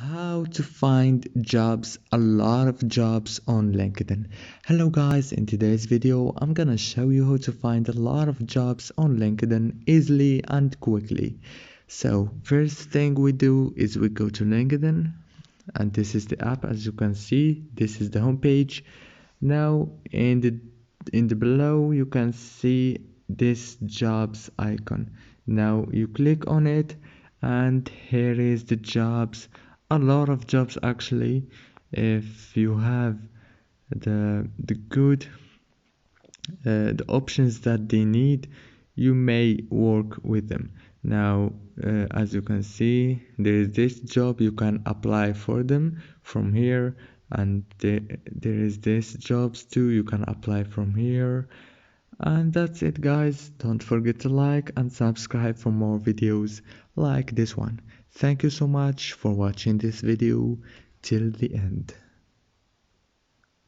How to find jobs, a lot of jobs on LinkedIn. Hello guys, in today's video I'm gonna show you how to find a lot of jobs on LinkedIn easily and quickly. So first thing we do is we go to LinkedIn, and this is the app. As you can see, this is the home page. Now in the below you can see this jobs icon. Now you click on it and here is the jobs, a lot of jobs actually. If you have the good the options that they need, you may work with them. Now as you can see, there is this job, you can apply for them from here, and there is this jobs too, you can apply from here. And that's it guys, don't forget to like and subscribe for more videos like this one. Thank you so much for watching this video till the end.